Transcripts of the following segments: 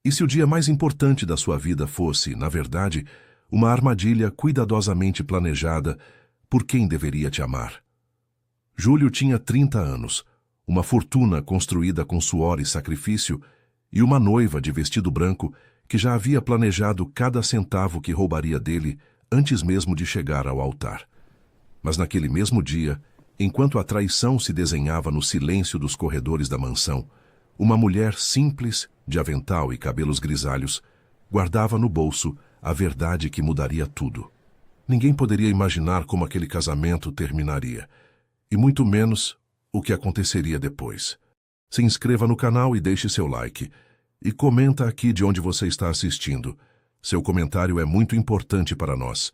E se o dia mais importante da sua vida fosse, na verdade, uma armadilha cuidadosamente planejada por quem deveria te amar? Júlio tinha 30 anos, uma fortuna construída com suor e sacrifício, e uma noiva de vestido branco que já havia planejado cada centavo que roubaria dele antes mesmo de chegar ao altar. Mas naquele mesmo dia, enquanto a traição se desenhava no silêncio dos corredores da mansão, uma mulher simples, de avental e cabelos grisalhos, guardava no bolso a verdade que mudaria tudo. Ninguém poderia imaginar como aquele casamento terminaria, e muito menos o que aconteceria depois. Se inscreva no canal e deixe seu like. E comenta aqui de onde você está assistindo. Seu comentário é muito importante para nós.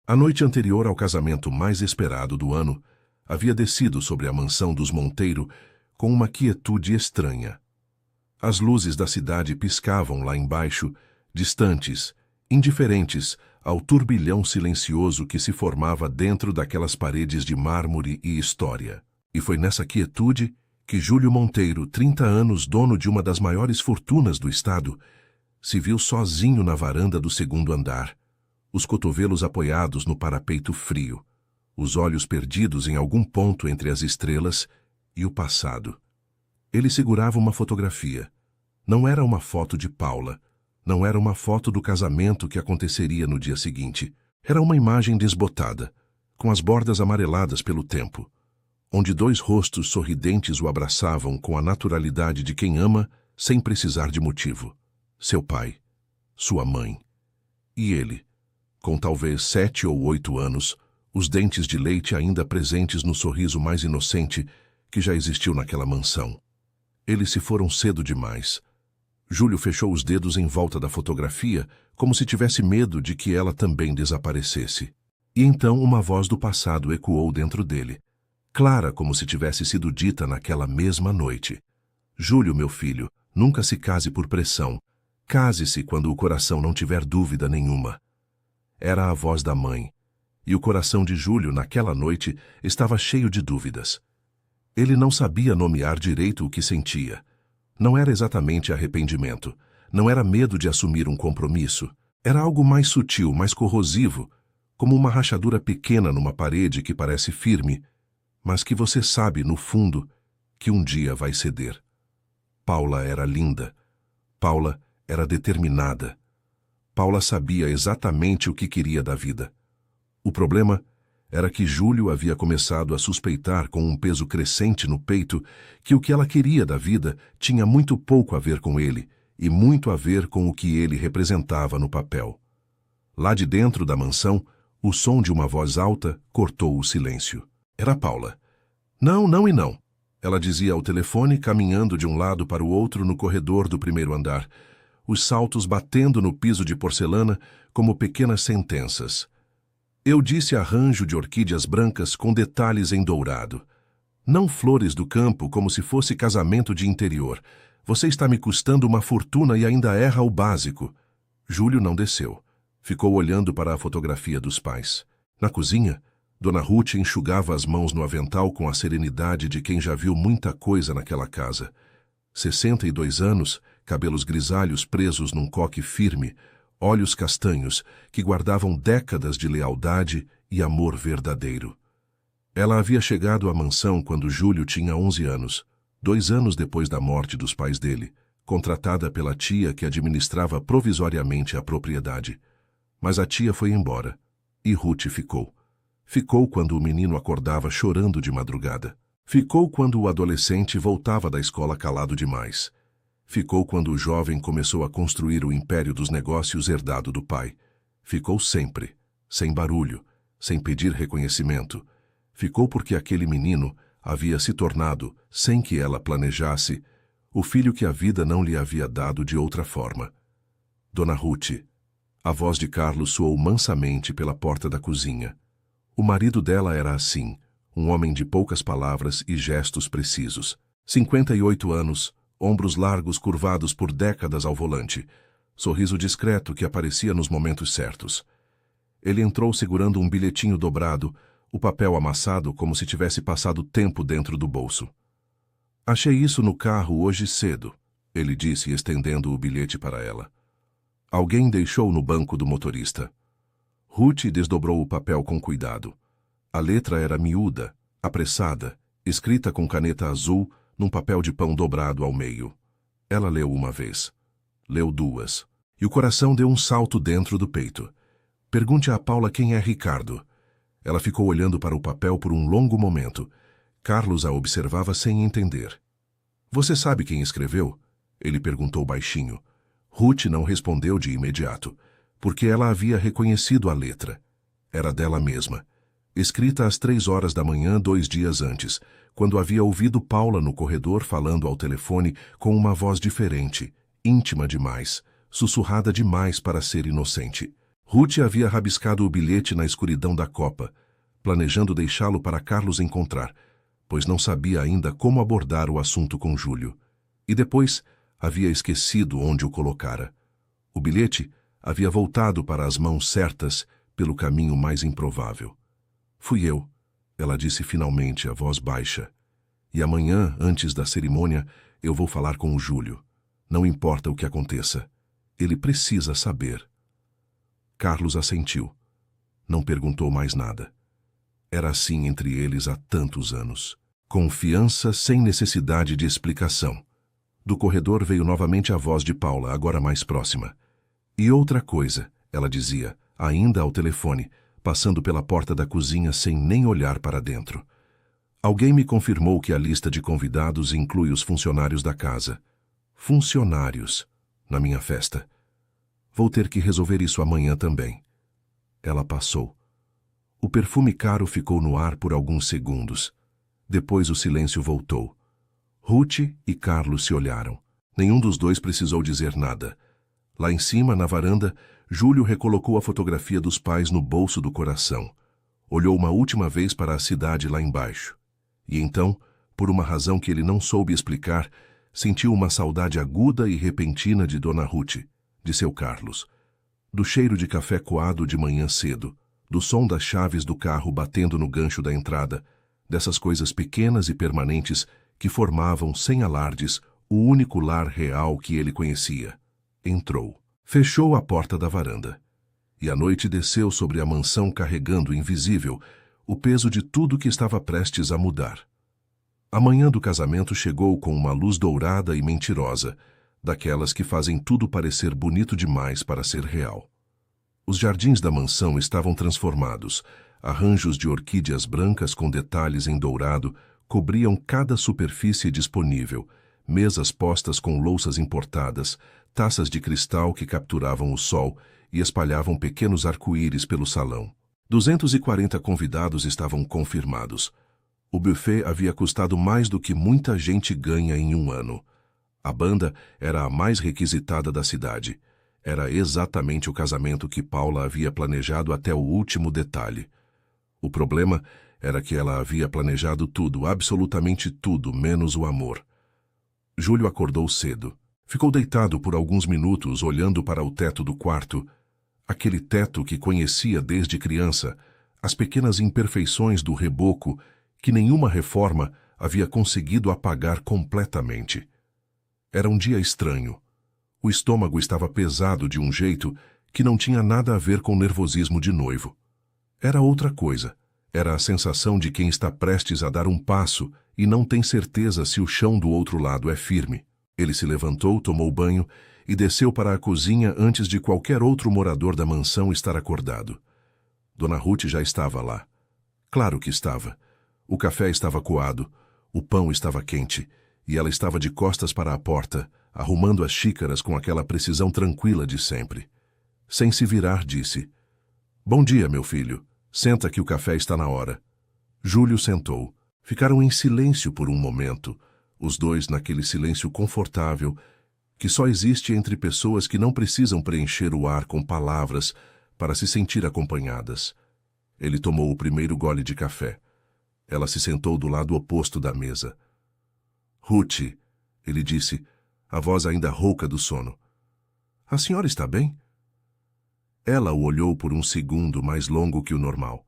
A noite anterior ao casamento mais esperado do ano, havia descido sobre a mansão dos Monteiro com uma quietude estranha. As luzes da cidade piscavam lá embaixo, distantes, indiferentes ao turbilhão silencioso que se formava dentro daquelas paredes de mármore e história. E foi nessa quietude que Júlio Monteiro, 30 anos, dono de uma das maiores fortunas do estado, se viu sozinho na varanda do segundo andar, os cotovelos apoiados no parapeito frio, os olhos perdidos em algum ponto entre as estrelas e o passado. Ele segurava uma fotografia. Não era uma foto de Paula, não era uma foto do casamento que aconteceria no dia seguinte. Era uma imagem desbotada, com as bordas amareladas pelo tempo, onde dois rostos sorridentes o abraçavam com a naturalidade de quem ama sem precisar de motivo. Seu pai, sua mãe e ele, com talvez 7 ou 8 anos, os dentes de leite ainda presentes no sorriso mais inocente que já existiu naquela mansão. Eles se foram cedo demais. Júlio fechou os dedos em volta da fotografia, como se tivesse medo de que ela também desaparecesse. E então uma voz do passado ecoou dentro dele, clara como se tivesse sido dita naquela mesma noite. Júlio, meu filho, nunca se case por pressão. Case-se quando o coração não tiver dúvida nenhuma. Era a voz da mãe, e o coração de Júlio naquela noite estava cheio de dúvidas. Ele não sabia nomear direito o que sentia. Não era exatamente arrependimento, não era medo de assumir um compromisso. Era algo mais sutil, mais corrosivo, como uma rachadura pequena numa parede que parece firme, mas que você sabe, no fundo, que um dia vai ceder. Paula era linda. Paula era determinada. Paula sabia exatamente o que queria da vida. O problema era que Júlio havia começado a suspeitar com um peso crescente no peito que o que ela queria da vida tinha muito pouco a ver com ele e muito a ver com o que ele representava no papel. Lá de dentro da mansão, o som de uma voz alta cortou o silêncio. Era Paula. Não, não e não, ela dizia ao telefone, caminhando de um lado para o outro no corredor do primeiro andar, os saltos batendo no piso de porcelana como pequenas sentenças. Eu disse arranjo de orquídeas brancas com detalhes em dourado. Não flores do campo como se fosse casamento de interior. Você está me custando uma fortuna e ainda erra o básico. Júlio não desceu. Ficou olhando para a fotografia dos pais. Na cozinha, Dona Ruth enxugava as mãos no avental com a serenidade de quem já viu muita coisa naquela casa. 62 anos, cabelos grisalhos presos num coque firme, olhos castanhos que guardavam décadas de lealdade e amor verdadeiro. Ela havia chegado à mansão quando Júlio tinha 11 anos, 2 anos depois da morte dos pais dele, contratada pela tia que administrava provisoriamente a propriedade. Mas a tia foi embora, e Ruth ficou. Ficou quando o menino acordava chorando de madrugada. Ficou quando o adolescente voltava da escola calado demais. Ficou quando o jovem começou a construir o império dos negócios herdado do pai. Ficou sempre, sem barulho, sem pedir reconhecimento. Ficou porque aquele menino havia se tornado, sem que ela planejasse, o filho que a vida não lhe havia dado de outra forma. Dona Ruth. A voz de Carlos soou mansamente pela porta da cozinha. O marido dela era assim, um homem de poucas palavras e gestos precisos. 58 anos, ombros largos curvados por décadas ao volante, sorriso discreto que aparecia nos momentos certos. Ele entrou segurando um bilhetinho dobrado, o papel amassado como se tivesse passado tempo dentro do bolso. Achei isso no carro hoje cedo. ele disse, estendendo o bilhete para ela. Alguém deixou no banco do motorista. Ruth desdobrou o papel com cuidado. A letra era miúda, apressada, escrita com caneta azul num papel de pão dobrado ao meio. Ela leu uma vez. Leu duas. E o coração deu um salto dentro do peito. Pergunte a Paula quem é Ricardo. Ela ficou olhando para o papel por um longo momento. Carlos a observava sem entender. Você sabe quem escreveu? Ele perguntou baixinho. Ruth não respondeu de imediato, porque ela havia reconhecido a letra. Era dela mesma. Escrita às 3 horas da manhã 2 dias antes, quando havia ouvido Paula no corredor falando ao telefone com uma voz diferente, íntima demais, sussurrada demais para ser inocente. Ruth havia rabiscado o bilhete na escuridão da copa, planejando deixá-lo para Carlos encontrar, pois não sabia ainda como abordar o assunto com Júlio. E depois havia esquecido onde o colocara. O bilhete havia voltado para as mãos certas pelo caminho mais improvável. Fui eu, ela disse finalmente, a voz baixa. E amanhã, antes da cerimônia, eu vou falar com o Júlio. Não importa o que aconteça. Ele precisa saber. Carlos assentiu. Não perguntou mais nada. Era assim entre eles há tantos anos. Confiança sem necessidade de explicação. Do corredor veio novamente a voz de Paula, agora mais próxima. E outra coisa, ela dizia, ainda ao telefone, passando pela porta da cozinha sem nem olhar para dentro. Alguém me confirmou que a lista de convidados inclui os funcionários da casa. Funcionários, na minha festa. Vou ter que resolver isso amanhã também. Ela passou. O perfume caro ficou no ar por alguns segundos. Depois o silêncio voltou. Ruth e Carlos se olharam. Nenhum dos dois precisou dizer nada. Lá em cima, na varanda, Júlio recolocou a fotografia dos pais no bolso do coração. Olhou uma última vez para a cidade lá embaixo. E então, por uma razão que ele não soube explicar, sentiu uma saudade aguda e repentina de Dona Ruth, de seu Carlos. Do cheiro de café coado de manhã cedo, do som das chaves do carro batendo no gancho da entrada, dessas coisas pequenas e permanentes que formavam, sem alardes, o único lar real que ele conhecia. Entrou. Fechou a porta da varanda. E a noite desceu sobre a mansão carregando, invisível, o peso de tudo que estava prestes a mudar. A manhã do casamento chegou com uma luz dourada e mentirosa, daquelas que fazem tudo parecer bonito demais para ser real. Os jardins da mansão estavam transformados. Arranjos de orquídeas brancas com detalhes em dourado cobriam cada superfície disponível, mesas postas com louças importadas, taças de cristal que capturavam o sol e espalhavam pequenos arco-íris pelo salão. 240 convidados estavam confirmados. O buffet havia custado mais do que muita gente ganha em um ano. A banda era a mais requisitada da cidade. Era exatamente o casamento que Paula havia planejado até o último detalhe. O problema era que ela havia planejado tudo, absolutamente tudo, menos o amor. Júlio acordou cedo. Ficou deitado por alguns minutos olhando para o teto do quarto, aquele teto que conhecia desde criança, as pequenas imperfeições do reboco que nenhuma reforma havia conseguido apagar completamente. Era um dia estranho. O estômago estava pesado de um jeito que não tinha nada a ver com nervosismo de noivo. Era outra coisa. Era a sensação de quem está prestes a dar um passo e não tem certeza se o chão do outro lado é firme. Ele se levantou, tomou banho e desceu para a cozinha antes de qualquer outro morador da mansão estar acordado. Dona Ruth já estava lá. Claro que estava. O café estava coado, o pão estava quente, e ela estava de costas para a porta, arrumando as xícaras com aquela precisão tranquila de sempre. Sem se virar, disse: "Bom dia, meu filho. Senta que o café está na hora." Júlio sentou. Ficaram em silêncio por um momento, os dois naquele silêncio confortável que só existe entre pessoas que não precisam preencher o ar com palavras para se sentir acompanhadas. Ele tomou o primeiro gole de café. Ela se sentou do lado oposto da mesa. "Ruth", ele disse, a voz ainda rouca do sono. "A senhora está bem?" Ela o olhou por um segundo mais longo que o normal.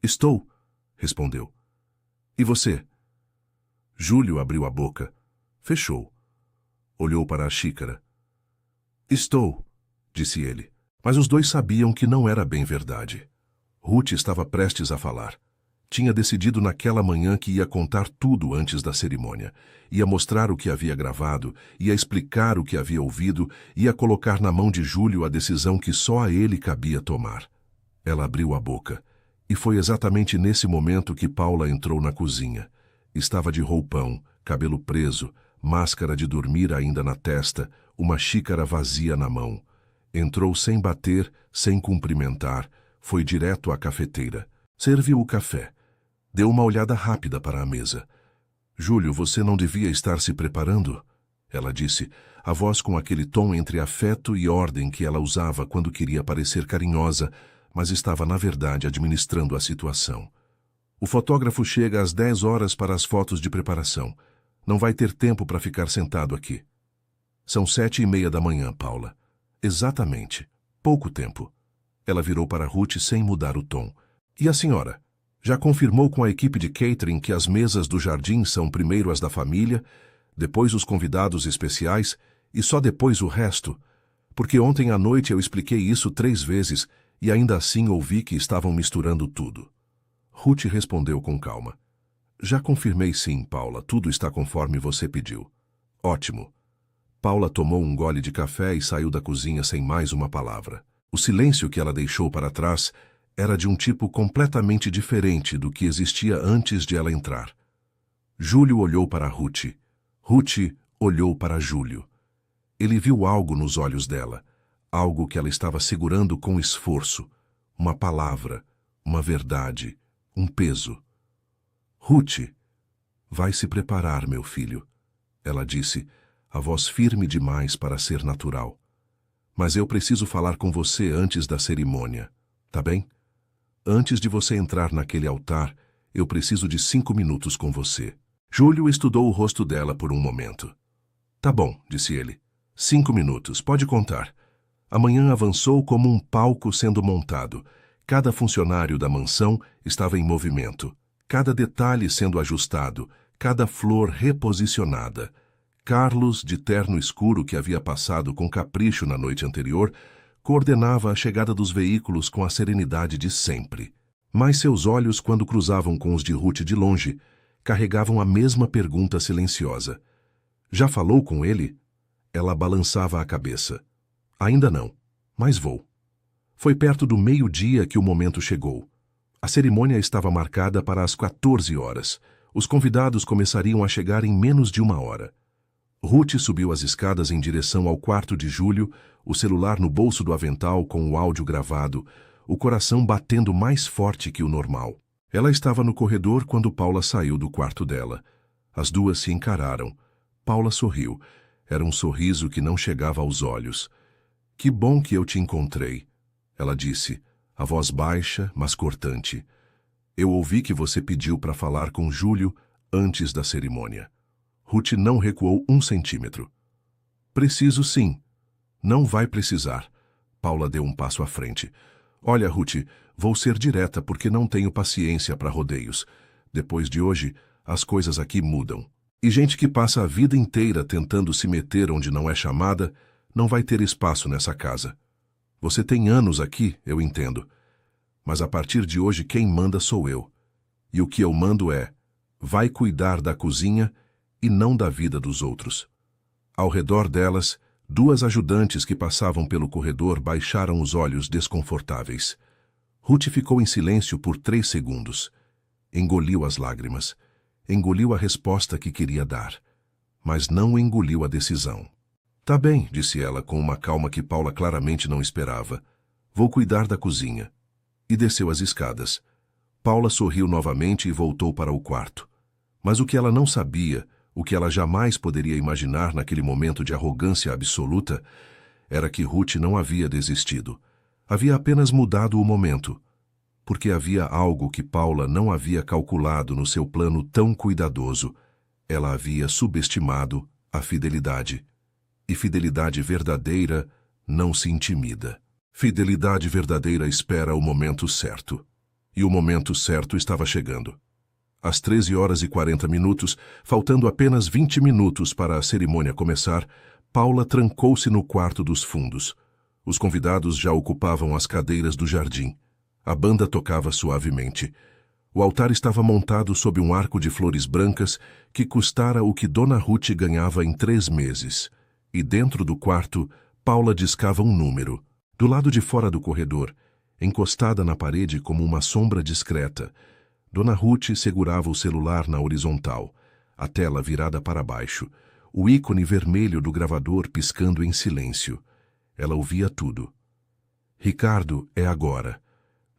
"Estou", respondeu. "E você?" Júlio abriu a boca. Fechou. Olhou para a xícara. Estou, disse ele. Mas os dois sabiam que não era bem verdade. Ruth estava prestes a falar. Tinha decidido naquela manhã que ia contar tudo antes da cerimônia. Ia mostrar o que havia gravado, ia explicar o que havia ouvido, ia colocar na mão de Júlio a decisão que só a ele cabia tomar. Ela abriu a boca. E foi exatamente nesse momento que Paula entrou na cozinha. Estava de roupão, cabelo preso, máscara de dormir ainda na testa, uma xícara vazia na mão. Entrou sem bater, sem cumprimentar, foi direto à cafeteira. Serviu o café. Deu uma olhada rápida para a mesa. Júlio, você não devia estar se preparando? Ela disse, a voz com aquele tom entre afeto e ordem que ela usava quando queria parecer carinhosa, mas estava, na verdade, administrando a situação. O fotógrafo chega às 10 horas para as fotos de preparação. Não vai ter tempo para ficar sentado aqui. São 7:30 da manhã, Paula. Exatamente. Pouco tempo. Ela virou para Ruth sem mudar o tom. E a senhora? Já confirmou com a equipe de catering que as mesas do jardim são primeiro as da família, depois os convidados especiais e só depois o resto? Porque ontem à noite eu expliquei isso 3 vezes e ainda assim ouvi que estavam misturando tudo. Ruth respondeu com calma. Já confirmei sim, Paula, tudo está conforme você pediu. Ótimo. Paula tomou um gole de café e saiu da cozinha sem mais uma palavra. O silêncio que ela deixou para trás era de um tipo completamente diferente do que existia antes de ela entrar. Júlio olhou para Ruth. Ruth olhou para Júlio. Ele viu algo nos olhos dela, algo que ela estava segurando com esforço, uma palavra, uma verdade, um peso. Ruth, vai se preparar, meu filho, ela disse, a voz firme demais para ser natural. Mas eu preciso falar com você antes da cerimônia, tá bem? Antes de você entrar naquele altar, eu preciso de 5 minutos com você. Júlio estudou o rosto dela por um momento. Tá bom, disse ele. 5 minutos, pode contar. Amanhã avançou como um palco sendo montado. Cada funcionário da mansão estava em movimento. Cada detalhe sendo ajustado, cada flor reposicionada. Carlos, de terno escuro que havia passado com capricho na noite anterior, coordenava a chegada dos veículos com a serenidade de sempre. Mas seus olhos, quando cruzavam com os de Ruth de longe, carregavam a mesma pergunta silenciosa. Já falou com ele? Ela balançava a cabeça. Ainda não, mas vou. Foi perto do meio-dia que o momento chegou. A cerimônia estava marcada para as 14 horas. Os convidados começariam a chegar em menos de 1 hora. Ruth subiu as escadas em direção ao quarto de Júlio, o celular no bolso do avental com o áudio gravado, o coração batendo mais forte que o normal. Ela estava no corredor quando Paula saiu do quarto dela. As duas se encararam. Paula sorriu. Era um sorriso que não chegava aos olhos. Que bom que eu te encontrei, ela disse, a voz baixa, mas cortante. Eu ouvi que você pediu para falar com Júlio antes da cerimônia. Ruth não recuou 1 centímetro. Preciso sim. Não vai precisar. Paula deu um passo à frente. Olha, Ruth, vou ser direta porque não tenho paciência para rodeios. Depois de hoje, as coisas aqui mudam. E gente que passa a vida inteira tentando se meter onde não é chamada, não vai ter espaço nessa casa. Você tem anos aqui, eu entendo. Mas a partir de hoje quem manda sou eu. E o que eu mando é, vai cuidar da cozinha e não da vida dos outros. Ao redor delas, 2 ajudantes que passavam pelo corredor baixaram os olhos desconfortáveis. Ruth ficou em silêncio por 3 segundos. Engoliu as lágrimas. Engoliu a resposta que queria dar. Mas não engoliu a decisão. Tá bem, disse ela com uma calma que Paula claramente não esperava. Vou cuidar da cozinha. E desceu as escadas. Paula sorriu novamente e voltou para o quarto. Mas o que ela não sabia, o que ela jamais poderia imaginar naquele momento de arrogância absoluta, era que Ruth não havia desistido. Havia apenas mudado o momento, porque havia algo que Paula não havia calculado no seu plano tão cuidadoso. Ela havia subestimado a fidelidade. E fidelidade verdadeira não se intimida. Fidelidade verdadeira espera o momento certo. E o momento certo estava chegando. Às 13h40, faltando apenas 20 minutos para a cerimônia começar, Paula trancou-se no quarto dos fundos. Os convidados já ocupavam as cadeiras do jardim. A banda tocava suavemente. O altar estava montado sob um arco de flores brancas que custara o que Dona Ruth ganhava em 3 meses. E dentro do quarto, Paula discava um número. Do lado de fora do corredor, encostada na parede como uma sombra discreta, Dona Ruth segurava o celular na horizontal, a tela virada para baixo, o ícone vermelho do gravador piscando em silêncio. Ela ouvia tudo. Ricardo, é agora.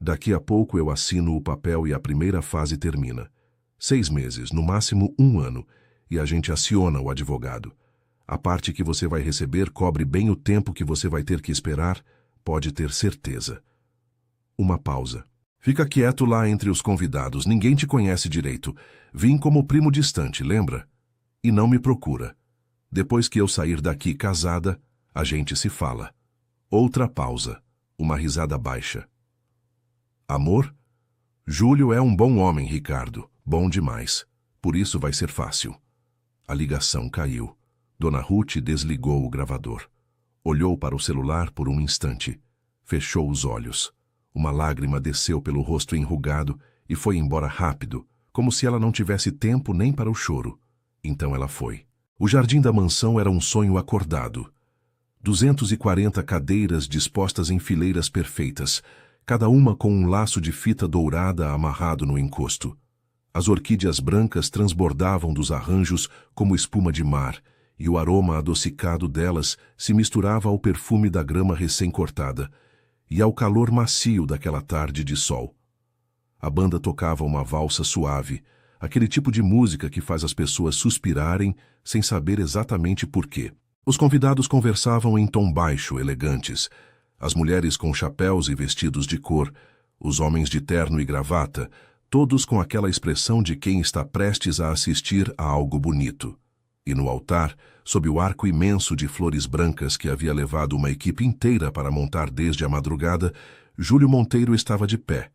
Daqui a pouco eu assino o papel e a primeira fase termina. 6 meses, no máximo 1 ano, e a gente aciona o advogado. A parte que você vai receber cobre bem o tempo que você vai ter que esperar, pode ter certeza. Uma pausa. Fica quieto lá entre os convidados, ninguém te conhece direito. Vim como primo distante, lembra? E não me procura. Depois que eu sair daqui casada, a gente se fala. Outra pausa. Uma risada baixa. Amor? Júlio é um bom homem, Ricardo. Bom demais. Por isso vai ser fácil. A ligação caiu. Dona Ruth desligou o gravador. Olhou para o celular por um instante. Fechou os olhos. Uma lágrima desceu pelo rosto enrugado e foi embora rápido, como se ela não tivesse tempo nem para o choro. Então ela foi. O jardim da mansão era um sonho acordado. 240 cadeiras dispostas em fileiras perfeitas, cada uma com um laço de fita dourada amarrado no encosto. As orquídeas brancas transbordavam dos arranjos como espuma de mar, e o aroma adocicado delas se misturava ao perfume da grama recém-cortada e ao calor macio daquela tarde de sol. A banda tocava uma valsa suave, aquele tipo de música que faz as pessoas suspirarem sem saber exatamente por quê. Os convidados conversavam em tom baixo, elegantes. As mulheres com chapéus e vestidos de cor, os homens de terno e gravata, todos com aquela expressão de quem está prestes a assistir a algo bonito. E no altar, sob o arco imenso de flores brancas que havia levado uma equipe inteira para montar desde a madrugada, Júlio Monteiro estava de pé,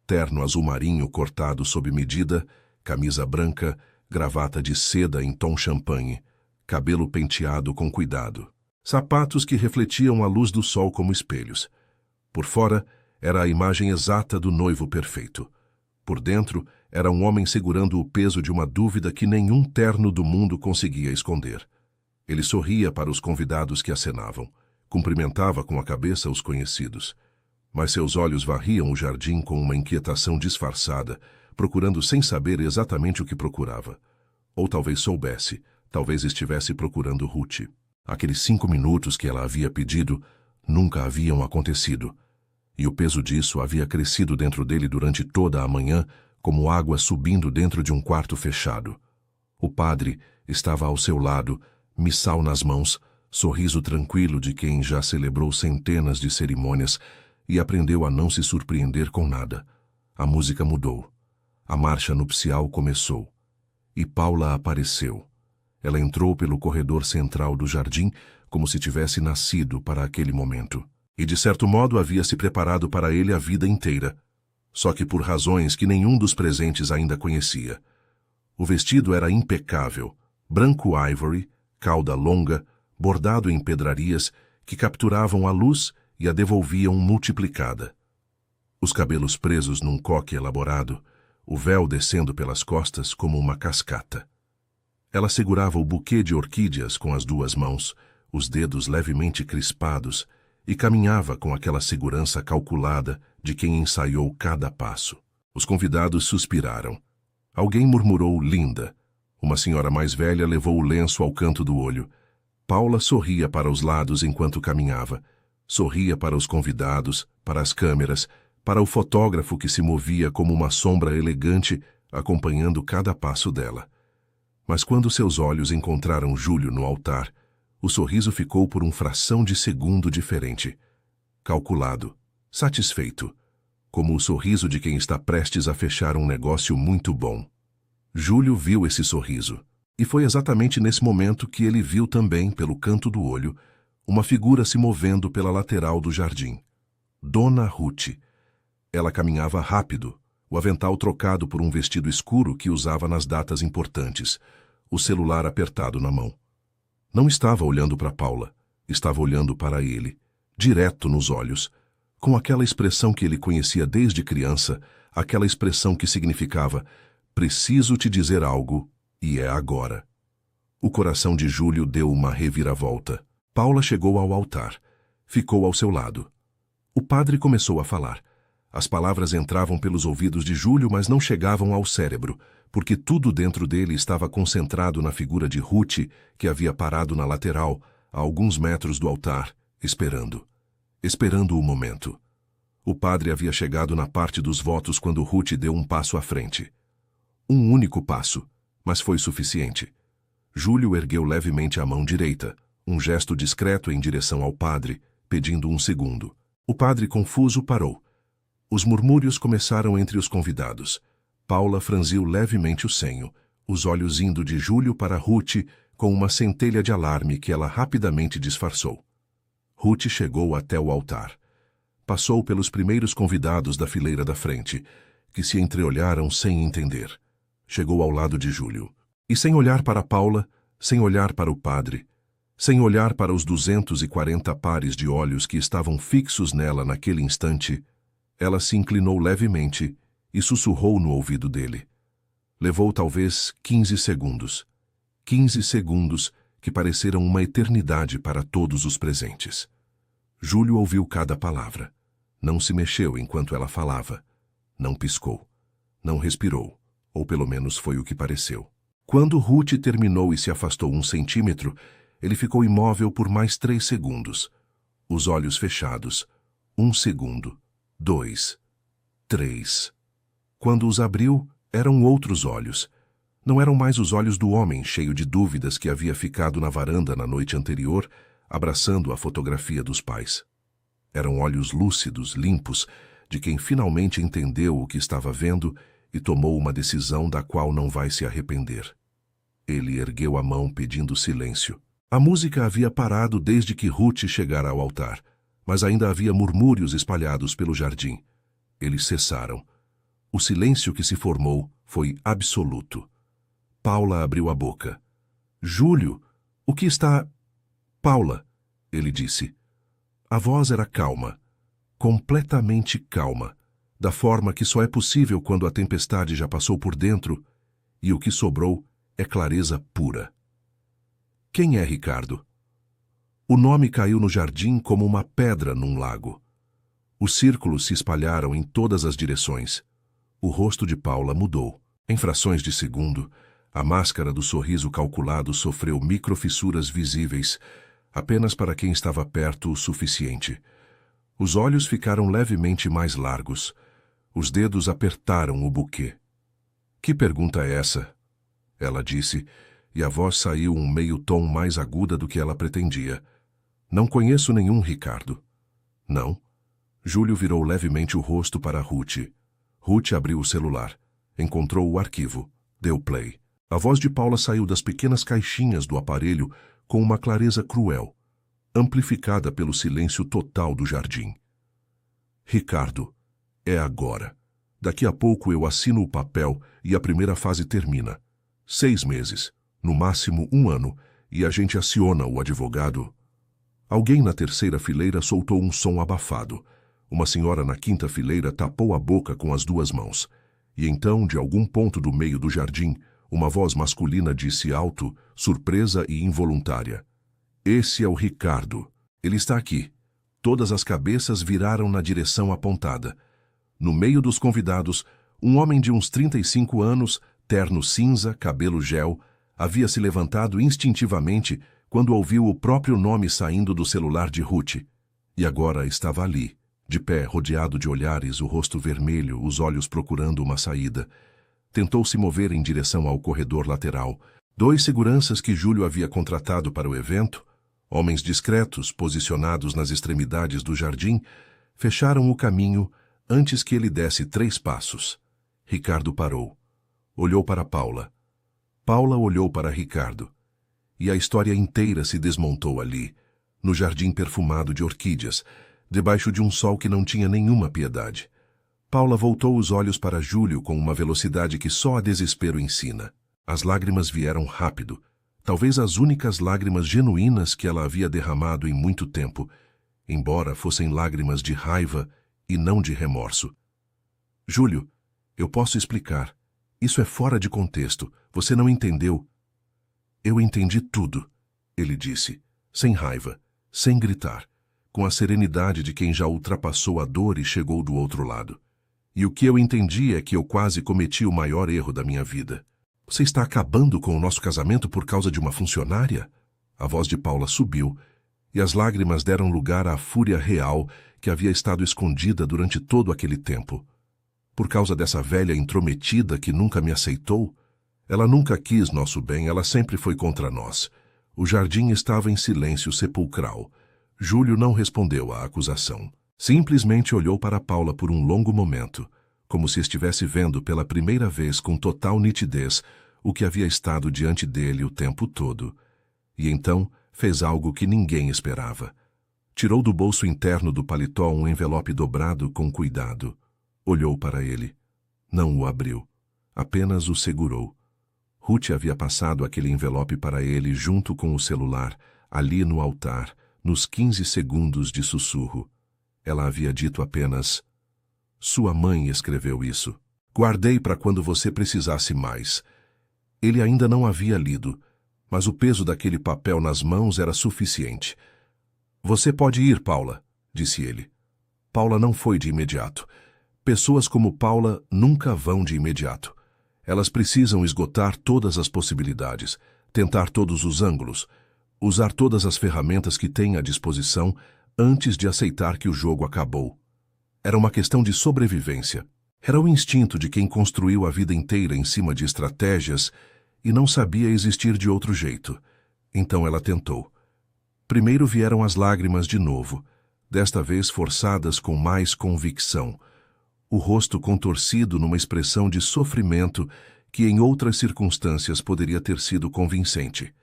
terno azul marinho cortado sob medida, camisa branca, gravata de seda em tom champanhe, cabelo penteado com cuidado, sapatos que refletiam a luz do sol como espelhos. Por fora, era a imagem exata do noivo perfeito. Por dentro, era um homem segurando o peso de uma dúvida que nenhum terno do mundo conseguia esconder. Ele sorria para os convidados que acenavam, cumprimentava com a cabeça os conhecidos. Mas seus olhos varriam o jardim com uma inquietação disfarçada, procurando sem saber exatamente o que procurava. Ou talvez soubesse, talvez estivesse procurando Ruth. Aqueles 5 minutos que ela havia pedido nunca haviam acontecido. E o peso disso havia crescido dentro dele durante toda a manhã, como água subindo dentro de um quarto fechado. O padre estava ao seu lado, missal nas mãos, sorriso tranquilo de quem já celebrou centenas de cerimônias e aprendeu a não se surpreender com nada. A música mudou. A marcha nupcial começou. E Paula apareceu. Ela entrou pelo corredor central do jardim como se tivesse nascido para aquele momento. E de certo modo havia se preparado para ele a vida inteira. Só que por razões que nenhum dos presentes ainda conhecia. O vestido era impecável, branco ivory, cauda longa, bordado em pedrarias que capturavam a luz e a devolviam multiplicada. Os cabelos presos num coque elaborado, o véu descendo pelas costas como uma cascata. Ela segurava o buquê de orquídeas com as 2 mãos, os dedos levemente crispados, e caminhava com aquela segurança calculada de quem ensaiou cada passo. Os convidados suspiraram. Alguém murmurou linda. Uma senhora mais velha levou o lenço ao canto do olho. Paula sorria para os lados enquanto caminhava. Sorria para os convidados, para as câmeras, para o fotógrafo que se movia como uma sombra elegante, acompanhando cada passo dela. Mas quando seus olhos encontraram Júlio no altar, o sorriso ficou por uma fração de segundo diferente. Calculado, satisfeito, como o sorriso de quem está prestes a fechar um negócio muito bom. Júlio viu esse sorriso, e foi exatamente nesse momento que ele viu também, pelo canto do olho, uma figura se movendo pela lateral do jardim. Dona Ruth. Ela caminhava rápido, o avental trocado por um vestido escuro que usava nas datas importantes, o celular apertado na mão. Não estava olhando para Paula, estava olhando para ele, direto nos olhos, com aquela expressão que ele conhecia desde criança, aquela expressão que significava: preciso te dizer algo, e é agora. O coração de Júlio deu uma reviravolta. Paula chegou ao altar. Ficou ao seu lado. O padre começou a falar. As palavras entravam pelos ouvidos de Júlio, mas não chegavam ao cérebro, porque tudo dentro dele estava concentrado na figura de Ruth, que havia parado na lateral, a alguns metros do altar, esperando. Esperando o momento. O padre havia chegado na parte dos votos quando Ruth deu um passo à frente. Um único passo, mas foi suficiente. Júlio ergueu levemente a mão direita, um gesto discreto em direção ao padre, pedindo um segundo. O padre, confuso, parou. Os murmúrios começaram entre os convidados. Paula franziu levemente o senho, os olhos indo de Júlio para Ruth, com uma centelha de alarme que ela rapidamente disfarçou. Ruth chegou até o altar. Passou pelos primeiros convidados da fileira da frente, que se entreolharam sem entender. Chegou ao lado de Júlio. E sem olhar para Paula, sem olhar para o padre, sem olhar para os 240 pares de olhos que estavam fixos nela naquele instante, ela se inclinou levemente e sussurrou no ouvido dele. Levou talvez 15 segundos. 15 segundos que pareceram uma eternidade para todos os presentes. Júlio ouviu cada palavra. Não se mexeu enquanto ela falava. Não piscou. Não respirou, ou pelo menos foi o que pareceu. Quando Ruth terminou e se afastou 1 centímetro, ele ficou imóvel por mais 3 segundos. Os olhos fechados. 1 segundo. 2. 3. Quando os abriu, eram outros olhos. Não eram mais os olhos do homem cheio de dúvidas que havia ficado na varanda na noite anterior, abraçando a fotografia dos pais. Eram olhos lúcidos, limpos, de quem finalmente entendeu o que estava vendo e tomou uma decisão da qual não vai se arrepender. Ele ergueu a mão pedindo silêncio. A música havia parado desde que Ruth chegara ao altar, mas ainda havia murmúrios espalhados pelo jardim. Eles cessaram. O silêncio que se formou foi absoluto. Paula abriu a boca. Júlio, o que está... Paula, ele disse. A voz era calma, completamente calma, da forma que só é possível quando a tempestade já passou por dentro e o que sobrou é clareza pura. Quem é Ricardo? O nome caiu no jardim como uma pedra num lago. Os círculos se espalharam em todas as direções. O rosto de Paula mudou. Em frações de segundo, a máscara do sorriso calculado sofreu microfissuras visíveis, apenas para quem estava perto o suficiente. Os olhos ficaram levemente mais largos. Os dedos apertaram o buquê. Que pergunta é essa? Ela disse, e a voz saiu um meio tom mais aguda do que ela pretendia. Não conheço nenhum Ricardo. Não? Júlio virou levemente o rosto para Ruth. Ruth abriu o celular. Encontrou o arquivo. Deu play. A voz de Paula saiu das pequenas caixinhas do aparelho com uma clareza cruel, amplificada pelo silêncio total do jardim. Ricardo, é agora. Daqui a pouco eu assino o papel e a primeira fase termina. 6 meses, no máximo 1 ano, e a gente aciona o advogado. Alguém na terceira fileira soltou um som abafado. Uma senhora na quinta fileira tapou a boca com as 2 mãos. E então, de algum ponto do meio do jardim, uma voz masculina disse alto, surpresa e involuntária. Esse é o Ricardo. Ele está aqui. Todas as cabeças viraram na direção apontada. No meio dos convidados, um homem de uns 35 anos, terno cinza, cabelo gel, havia se levantado instintivamente quando ouviu o próprio nome saindo do celular de Ruth. E agora estava ali, de pé, rodeado de olhares, o rosto vermelho, os olhos procurando uma saída. Tentou se mover em direção ao corredor lateral. 2 seguranças que Júlio havia contratado para o evento, homens discretos, posicionados nas extremidades do jardim, fecharam o caminho antes que ele desse 3 passos. Ricardo parou. Olhou para Paula. Paula olhou para Ricardo. E a história inteira se desmontou ali, no jardim perfumado de orquídeas, debaixo de um sol que não tinha nenhuma piedade. Paula voltou os olhos para Júlio com uma velocidade que só a desespero ensina. As lágrimas vieram rápido, talvez as únicas lágrimas genuínas que ela havia derramado em muito tempo, embora fossem lágrimas de raiva e não de remorso. Júlio, eu posso explicar. Isso é fora de contexto. Você não entendeu. Eu entendi tudo, ele disse, sem raiva, sem gritar, com a serenidade de quem já ultrapassou a dor e chegou do outro lado. E o que eu entendi é que eu quase cometi o maior erro da minha vida. Você está acabando com o nosso casamento por causa de uma funcionária? A voz de Paula subiu, e as lágrimas deram lugar à fúria real que havia estado escondida durante todo aquele tempo. Por causa dessa velha intrometida que nunca me aceitou? Ela nunca quis nosso bem, ela sempre foi contra nós. O jardim estava em silêncio sepulcral. Júlio não respondeu à acusação. Simplesmente olhou para Paula por um longo momento, como se estivesse vendo pela primeira vez com total nitidez o que havia estado diante dele o tempo todo. E então fez algo que ninguém esperava. Tirou do bolso interno do paletó um envelope dobrado com cuidado. Olhou para ele. Não o abriu. Apenas o segurou. Ruth havia passado aquele envelope para ele junto com o celular, ali no altar, nos 15 segundos de sussurro. Ela havia dito apenas: "Sua mãe escreveu isso. Guardei para quando você precisasse mais." Ele ainda não havia lido, mas o peso daquele papel nas mãos era suficiente. "Você pode ir, Paula", disse ele. Paula não foi de imediato. Pessoas como Paula nunca vão de imediato. Elas precisam esgotar todas as possibilidades, tentar todos os ângulos, usar todas as ferramentas que têm à disposição antes de aceitar que o jogo acabou. Era uma questão de sobrevivência. Era o instinto de quem construiu a vida inteira em cima de estratégias e não sabia existir de outro jeito. Então ela tentou. Primeiro vieram as lágrimas de novo, desta vez forçadas com mais convicção. O rosto contorcido numa expressão de sofrimento que em outras circunstâncias poderia ter sido convincente.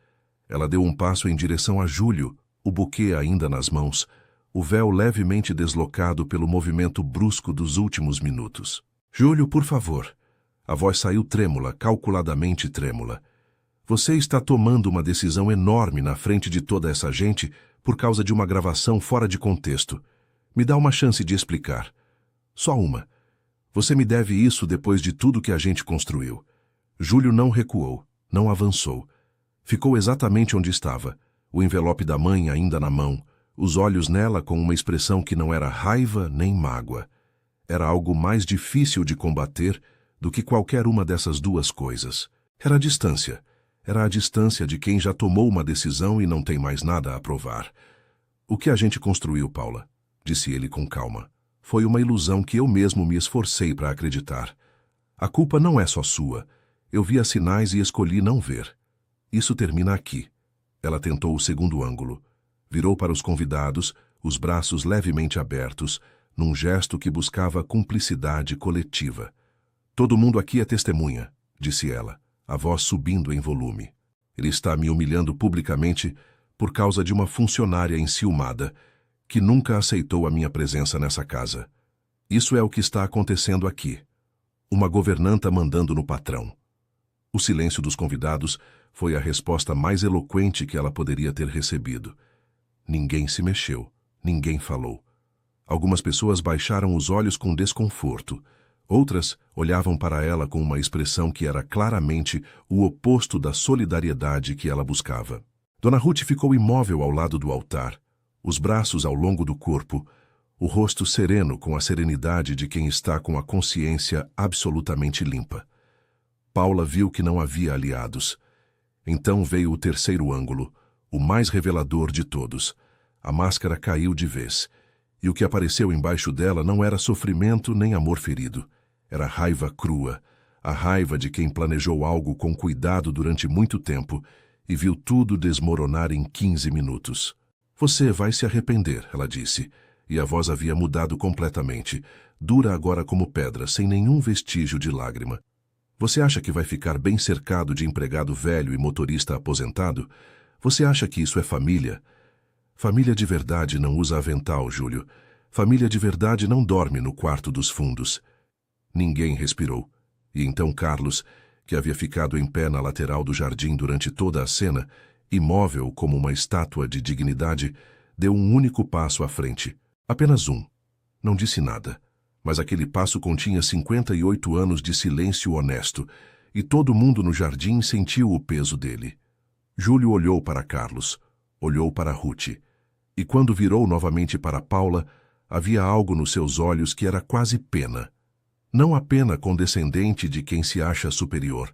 Ela deu um passo em direção a Júlio, o buquê ainda nas mãos, o véu levemente deslocado pelo movimento brusco dos últimos minutos. "Júlio, por favor." A voz saiu trêmula, calculadamente trêmula. "Você está tomando uma decisão enorme na frente de toda essa gente por causa de uma gravação fora de contexto. Me dá uma chance de explicar. Só uma. Você me deve isso depois de tudo que a gente construiu." Júlio não recuou, não avançou. Ficou exatamente onde estava, o envelope da mãe ainda na mão, os olhos nela com uma expressão que não era raiva nem mágoa. Era algo mais difícil de combater do que qualquer uma dessas duas coisas. Era a distância. Era a distância de quem já tomou uma decisão e não tem mais nada a provar. "O que a gente construiu, Paula?" disse ele com calma. "Foi uma ilusão que eu mesmo me esforcei para acreditar. A culpa não é só sua. Eu vi as sinais e escolhi não ver. Isso termina aqui." Ela tentou o segundo ângulo. Virou para os convidados, os braços levemente abertos, num gesto que buscava cumplicidade coletiva. "Todo mundo aqui é testemunha", disse ela, a voz subindo em volume. "Ele está me humilhando publicamente por causa de uma funcionária enciumada que nunca aceitou a minha presença nessa casa. Isso é o que está acontecendo aqui. Uma governanta mandando no patrão." O silêncio dos convidados foi a resposta mais eloquente que ela poderia ter recebido. Ninguém se mexeu, ninguém falou. Algumas pessoas baixaram os olhos com desconforto. Outras olhavam para ela com uma expressão que era claramente o oposto da solidariedade que ela buscava. Dona Ruth ficou imóvel ao lado do altar, os braços ao longo do corpo, o rosto sereno com a serenidade de quem está com a consciência absolutamente limpa. Paula viu que não havia aliados. Então veio o terceiro ângulo, o mais revelador de todos. A máscara caiu de vez, e o que apareceu embaixo dela não era sofrimento nem amor ferido. Era raiva crua, a raiva de quem planejou algo com cuidado durante muito tempo e viu tudo desmoronar em 15 minutos. "Você vai se arrepender", ela disse, e a voz havia mudado completamente, dura agora como pedra, sem nenhum vestígio de lágrima. "Você acha que vai ficar bem cercado de empregado velho e motorista aposentado? Você acha que isso é família? Família de verdade não usa avental, Júlio. Família de verdade não dorme no quarto dos fundos. Ninguém respirou. E então Carlos, que havia ficado em pé na lateral do jardim durante toda a cena, imóvel como uma estátua de dignidade, deu um único passo à frente. Apenas um. Não disse nada. Mas aquele passo continha 58 anos de silêncio honesto, e todo mundo no jardim sentiu o peso dele. Júlio olhou para Carlos, olhou para Ruth, e quando virou novamente para Paula, havia algo nos seus olhos que era quase pena. Não a pena condescendente de quem se acha superior,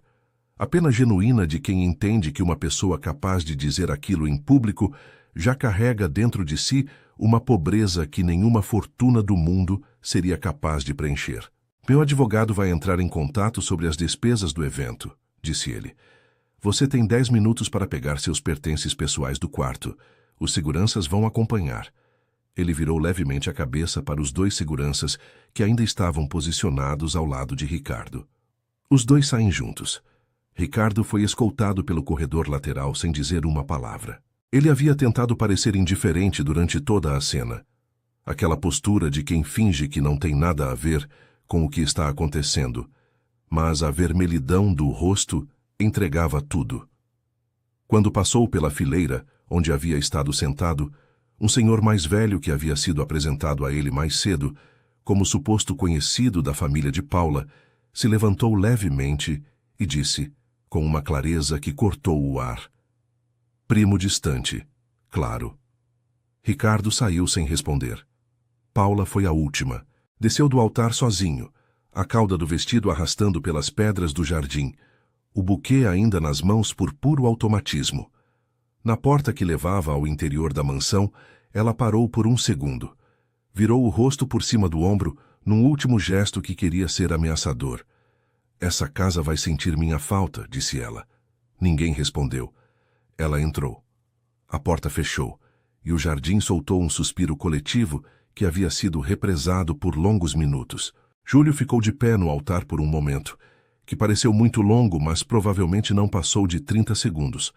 a pena genuína de quem entende que uma pessoa capaz de dizer aquilo em público já carrega dentro de si uma pobreza que nenhuma fortuna do mundo seria capaz de preencher. Meu advogado vai entrar em contato sobre as despesas do evento, disse ele. Você tem 10 minutos para pegar seus pertences pessoais do quarto. Os seguranças vão acompanhar. Ele virou levemente a cabeça para os 2 seguranças que ainda estavam posicionados ao lado de Ricardo. Os 2 saem juntos. Ricardo foi escoltado pelo corredor lateral sem dizer uma palavra. Ele havia tentado parecer indiferente durante toda a cena. Aquela postura de quem finge que não tem nada a ver com o que está acontecendo, mas a vermelhidão do rosto entregava tudo. Quando passou pela fileira, onde havia estado sentado, um senhor mais velho que havia sido apresentado a ele mais cedo, como suposto conhecido da família de Paula, se levantou levemente e disse, com uma clareza que cortou o ar: primo distante, claro. Ricardo saiu sem responder. Paula foi a última. Desceu do altar sozinho, a cauda do vestido arrastando pelas pedras do jardim, o buquê ainda nas mãos por puro automatismo. Na porta que levava ao interior da mansão, ela parou por um segundo. Virou o rosto por cima do ombro, num último gesto que queria ser ameaçador. Essa casa vai sentir minha falta, disse ela. Ninguém respondeu. Ela entrou. A porta fechou, e o jardim soltou um suspiro coletivo que havia sido represado por longos minutos. Júlio ficou de pé no altar por um momento, que pareceu muito longo, mas provavelmente não passou de 30 segundos.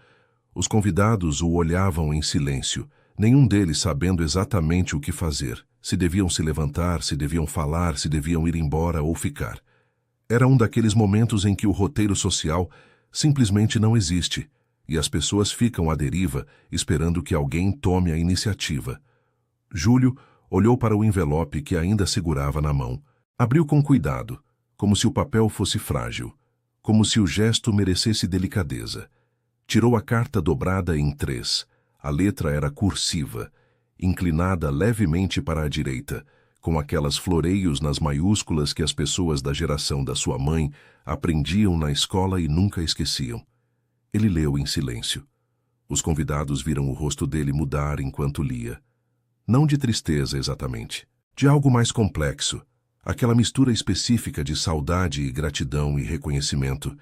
Os convidados o olhavam em silêncio, nenhum deles sabendo exatamente o que fazer, se deviam se levantar, se deviam falar, se deviam ir embora ou ficar. Era um daqueles momentos em que o roteiro social simplesmente não existe, e as pessoas ficam à deriva, esperando que alguém tome a iniciativa. Júlio olhou para o envelope que ainda segurava na mão. Abriu com cuidado, como se o papel fosse frágil, como se o gesto merecesse delicadeza. Tirou a carta dobrada em 3. A letra era cursiva, inclinada levemente para a direita, com aquelas floreios nas maiúsculas que as pessoas da geração da sua mãe aprendiam na escola e nunca esqueciam. Ele leu em silêncio. Os convidados viram o rosto dele mudar enquanto lia. Não de tristeza exatamente, de algo mais complexo, aquela mistura específica de saudade e gratidão e reconhecimento,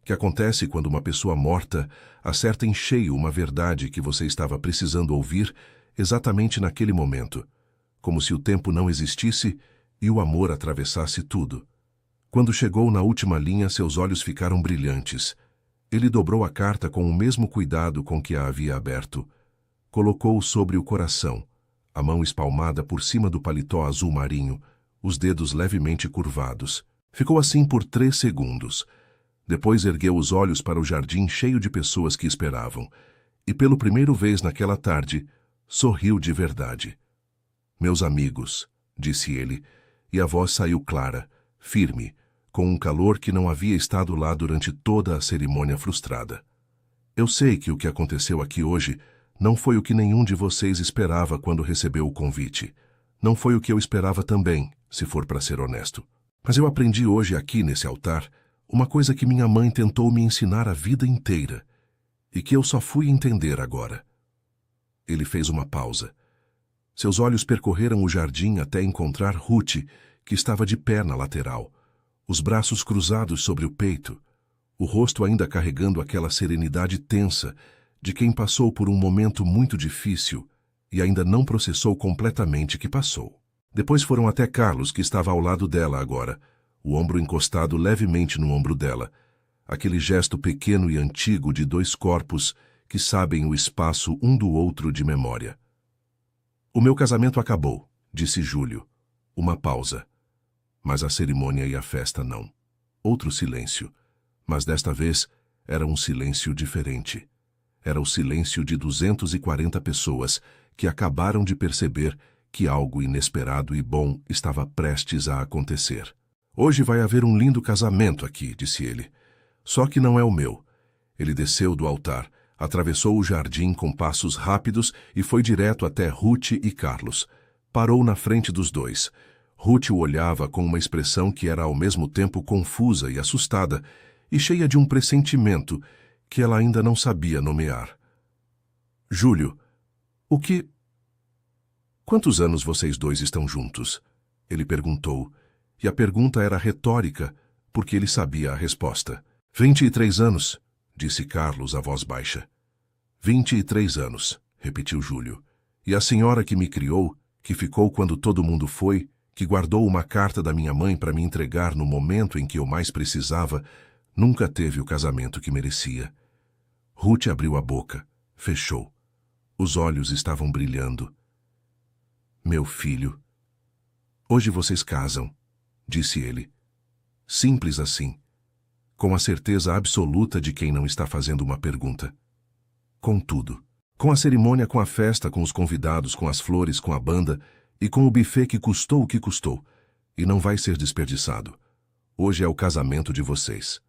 que acontece quando uma pessoa morta acerta em cheio uma verdade que você estava precisando ouvir exatamente naquele momento, como se o tempo não existisse e o amor atravessasse tudo. Quando chegou na última linha, seus olhos ficaram brilhantes. Ele dobrou a carta com o mesmo cuidado com que a havia aberto. Colocou-o sobre o coração, a mão espalmada por cima do paletó azul marinho, os dedos levemente curvados. Ficou assim por 3 segundos. Depois ergueu os olhos para o jardim cheio de pessoas que esperavam, e pela primeira vez naquela tarde, sorriu de verdade. Meus amigos, disse ele, e a voz saiu clara, firme, com um calor que não havia estado lá durante toda a cerimônia frustrada. Eu sei que o que aconteceu aqui hoje não foi o que nenhum de vocês esperava quando recebeu o convite. Não foi o que eu esperava também, se for para ser honesto. Mas eu aprendi hoje aqui nesse altar uma coisa que minha mãe tentou me ensinar a vida inteira e que eu só fui entender agora. Ele fez uma pausa. Seus olhos percorreram o jardim até encontrar Ruth, que estava de pé na lateral, os braços cruzados sobre o peito, o rosto ainda carregando aquela serenidade tensa de quem passou por um momento muito difícil e ainda não processou completamente que passou. Depois foram até Carlos, que estava ao lado dela agora, o ombro encostado levemente no ombro dela, aquele gesto pequeno e antigo de 2 corpos que sabem o espaço um do outro de memória. O meu casamento acabou, disse Júlio. Uma pausa. mas a cerimônia e a festa não. Outro silêncio, mas desta vez era um silêncio diferente. Era o silêncio de 240 pessoas que acabaram de perceber que algo inesperado e bom estava prestes a acontecer. Hoje vai haver um lindo casamento aqui, disse ele. Só que não é o meu. Ele desceu do altar, atravessou o jardim com passos rápidos e foi direto até Ruth e Carlos. Parou na frente dos dois. Ruth o olhava com uma expressão que era ao mesmo tempo confusa e assustada, e cheia de um pressentimento que ela ainda não sabia nomear. Júlio, o que... Quantos anos vocês dois estão juntos? Ele perguntou, e a pergunta era retórica, porque ele sabia a resposta. 23 anos, disse Carlos a voz baixa. 23 anos, repetiu Júlio. E a senhora que me criou, que ficou quando todo mundo foi, que guardou uma carta da minha mãe para me entregar no momento em que eu mais precisava, nunca teve o casamento que merecia. Ruth abriu a boca, fechou. Os olhos estavam brilhando. Meu filho. Hoje vocês casam, disse ele. Simples assim, com a certeza absoluta de quem não está fazendo uma pergunta. Com tudo. Com a cerimônia, com a festa, com os convidados, com as flores, com a banda e com o buffet que custou o que custou. E não vai ser desperdiçado. Hoje é o casamento de vocês.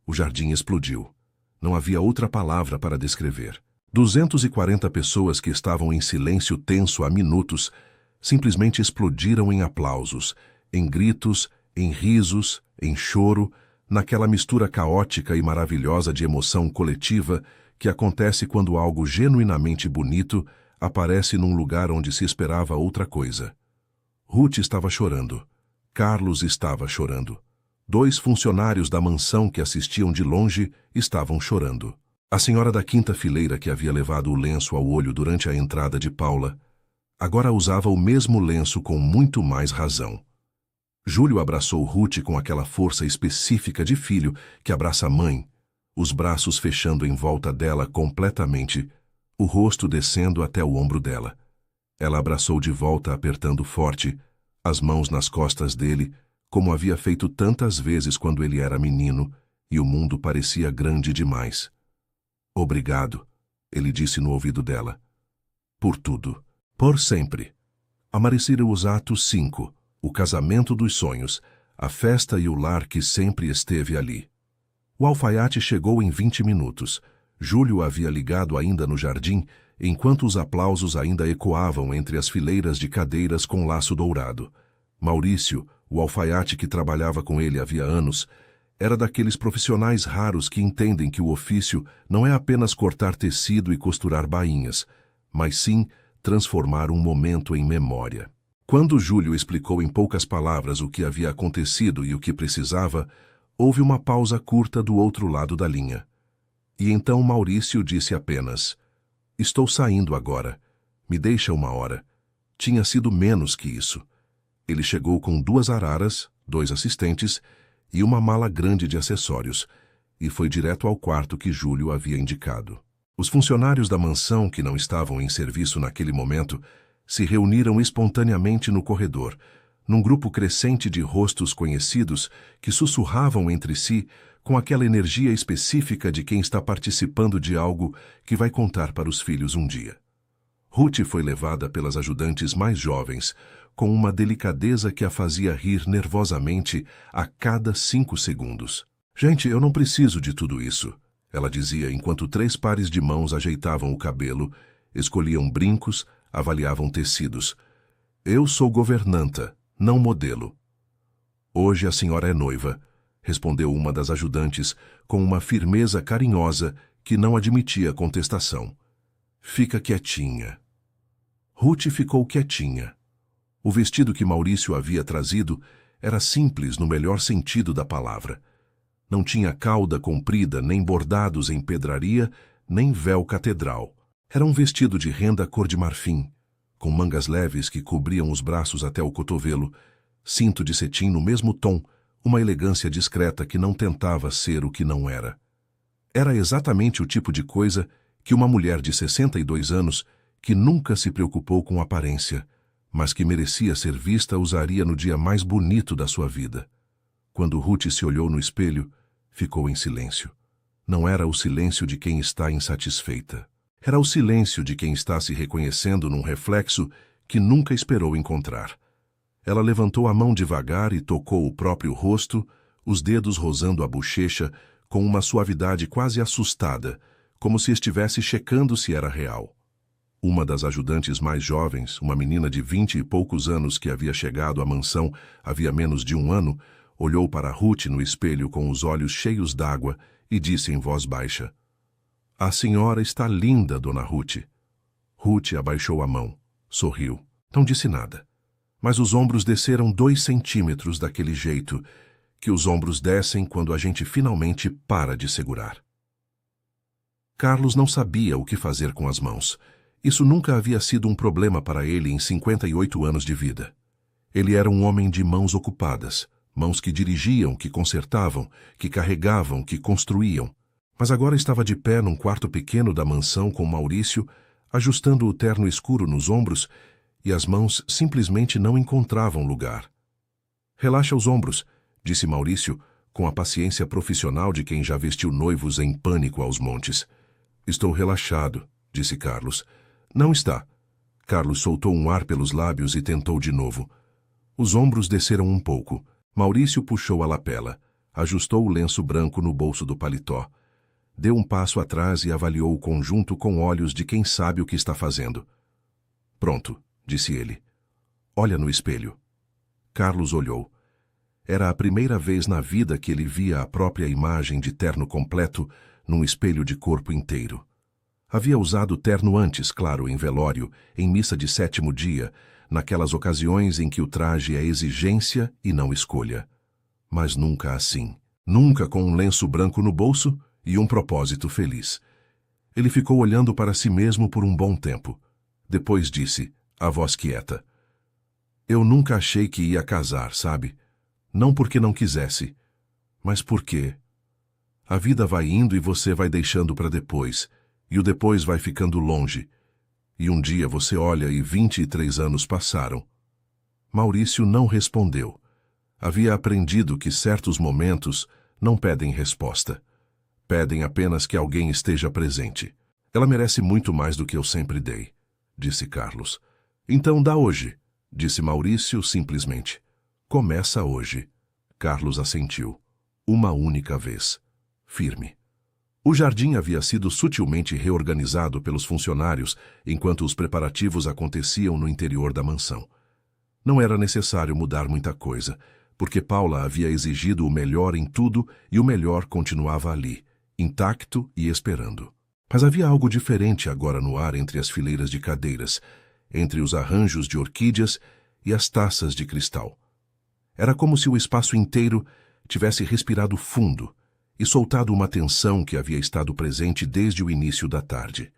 O jardim explodiu. Não havia outra palavra para descrever. 240 pessoas que estavam em silêncio tenso há minutos simplesmente explodiram em aplausos, em gritos, em risos, em choro, naquela mistura caótica e maravilhosa de emoção coletiva que acontece quando algo genuinamente bonito aparece num lugar onde se esperava outra coisa. Ruth estava chorando. Carlos estava chorando. 2 funcionários da mansão que assistiam de longe estavam chorando. A senhora da quinta fileira que havia levado o lenço ao olho durante a entrada de Paula, agora usava o mesmo lenço com muito mais razão. Júlio abraçou Ruth com aquela força específica de filho que abraça a mãe, os braços fechando em volta dela completamente, o rosto descendo até o ombro dela. Ela abraçou de volta apertando forte, as mãos nas costas dele, como havia feito tantas vezes quando ele era menino e o mundo parecia grande demais. Obrigado, ele disse no ouvido dela. Por tudo. Por sempre. Amanheceram os atos 5, o casamento dos sonhos, a festa e o lar que sempre esteve ali. O alfaiate chegou em 20 minutos. Júlio havia ligado ainda no jardim, enquanto os aplausos ainda ecoavam entre as fileiras de cadeiras com laço dourado. Maurício, o alfaiate que trabalhava com ele havia anos, era daqueles profissionais raros que entendem que o ofício não é apenas cortar tecido e costurar bainhas, mas sim transformar um momento em memória. Quando Júlio explicou em poucas palavras o que havia acontecido e o que precisava, houve uma pausa curta do outro lado da linha. E então Maurício disse apenas, estou saindo agora. Me deixa uma hora. Tinha sido menos que isso. Ele chegou com 2 araras, 2 assistentes e uma mala grande de acessórios, e foi direto ao quarto que Júlio havia indicado. Os funcionários da mansão, que não estavam em serviço naquele momento, se reuniram espontaneamente no corredor, num grupo crescente de rostos conhecidos que sussurravam entre si com aquela energia específica de quem está participando de algo que vai contar para os filhos um dia. Ruth foi levada pelas ajudantes mais jovens, com uma delicadeza que a fazia rir nervosamente a cada 5 segundos. Gente, eu não preciso de tudo isso, ela dizia enquanto 3 pares de mãos ajeitavam o cabelo, escolhiam brincos, avaliavam tecidos. Eu sou governanta, não modelo. Hoje a senhora é noiva, respondeu uma das ajudantes com uma firmeza carinhosa que não admitia contestação. Fica quietinha. Ruth ficou quietinha. O vestido que Maurício havia trazido era simples no melhor sentido da palavra. Não tinha cauda comprida, nem bordados em pedraria, nem véu catedral. Era um vestido de renda cor de marfim, com mangas leves que cobriam os braços até o cotovelo, cinto de cetim no mesmo tom, uma elegância discreta que não tentava ser o que não era. Era exatamente o tipo de coisa que uma mulher de 62 anos, que nunca se preocupou com aparência, mas que merecia ser vista, usaria no dia mais bonito da sua vida. Quando Ruth se olhou no espelho, ficou em silêncio. Não era o silêncio de quem está insatisfeita. Era o silêncio de quem está se reconhecendo num reflexo que nunca esperou encontrar. Ela levantou a mão devagar e tocou o próprio rosto, os dedos rozando a bochecha com uma suavidade quase assustada, como se estivesse checando se era real. Uma das ajudantes mais jovens, uma menina de 20 e poucos anos que havia chegado à mansão havia menos de um ano, olhou para Ruth no espelho com os olhos cheios d'água e disse em voz baixa: "A senhora está linda, dona Ruth." Ruth abaixou a mão, sorriu. Não disse nada, mas os ombros desceram 2 centímetros daquele jeito que os ombros descem quando a gente finalmente para de segurar. Carlos não sabia o que fazer com as mãos. Isso nunca havia sido um problema para ele em 58 anos de vida. Ele era um homem de mãos ocupadas, mãos que dirigiam, que consertavam, que carregavam, que construíam. Mas agora estava de pé num quarto pequeno da mansão com Maurício, ajustando o terno escuro nos ombros, e as mãos simplesmente não encontravam lugar. "Relaxa os ombros", disse Maurício, com a paciência profissional de quem já vestiu noivos em pânico aos montes. "Estou relaxado", disse Carlos. "Não está." Carlos soltou um ar pelos lábios e tentou de novo. Os ombros desceram um pouco. Maurício puxou a lapela, ajustou o lenço branco no bolso do paletó. Deu um passo atrás e avaliou o conjunto com olhos de quem sabe o que está fazendo. "Pronto", disse ele. "Olha no espelho." Carlos olhou. Era a primeira vez na vida que ele via a própria imagem de terno completo num espelho de corpo inteiro. Havia usado terno antes, claro, em velório, em missa de 7º dia, naquelas ocasiões em que o traje é exigência e não escolha. Mas nunca assim. Nunca com um lenço branco no bolso e um propósito feliz. Ele ficou olhando para si mesmo por um bom tempo. Depois disse, a voz quieta: "Eu nunca achei que ia casar, sabe? Não porque não quisesse, mas porque a vida vai indo e você vai deixando para depois, e o depois vai ficando longe. E um dia você olha e 23 anos passaram." Maurício não respondeu. Havia aprendido que certos momentos não pedem resposta. Pedem apenas que alguém esteja presente. "Ela merece muito mais do que eu sempre dei", disse Carlos. "Então dá hoje", disse Maurício simplesmente. "Começa hoje." Carlos assentiu. Uma única vez. Firme. O jardim havia sido sutilmente reorganizado pelos funcionários enquanto os preparativos aconteciam no interior da mansão. Não era necessário mudar muita coisa, porque Paula havia exigido o melhor em tudo e o melhor continuava ali, intacto e esperando. Mas havia algo diferente agora no ar entre as fileiras de cadeiras, entre os arranjos de orquídeas e as taças de cristal. Era como se o espaço inteiro tivesse respirado fundo e soltado uma tensão que havia estado presente desde o início da tarde.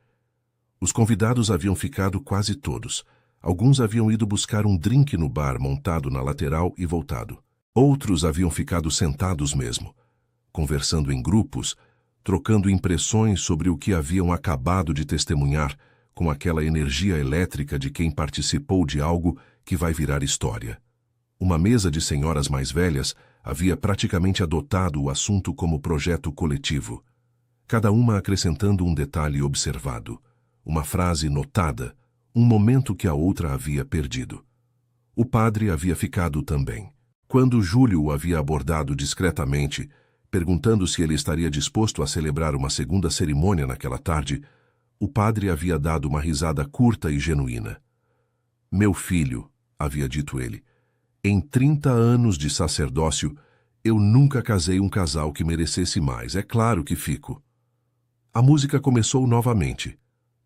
Os convidados haviam ficado quase todos. Alguns haviam ido buscar um drink no bar montado na lateral e voltado. Outros haviam ficado sentados mesmo, conversando em grupos, trocando impressões sobre o que haviam acabado de testemunhar, com aquela energia elétrica de quem participou de algo que vai virar história. Uma mesa de senhoras mais velhas havia praticamente adotado o assunto como projeto coletivo, cada uma acrescentando um detalhe observado, uma frase notada, um momento que a outra havia perdido. O padre havia ficado também. Quando Júlio o havia abordado discretamente, perguntando se ele estaria disposto a celebrar uma segunda cerimônia naquela tarde, o padre havia dado uma risada curta e genuína. "Meu filho", havia dito ele, "em 30 anos de sacerdócio, eu nunca casei um casal que merecesse mais, é claro que fico." A música começou novamente,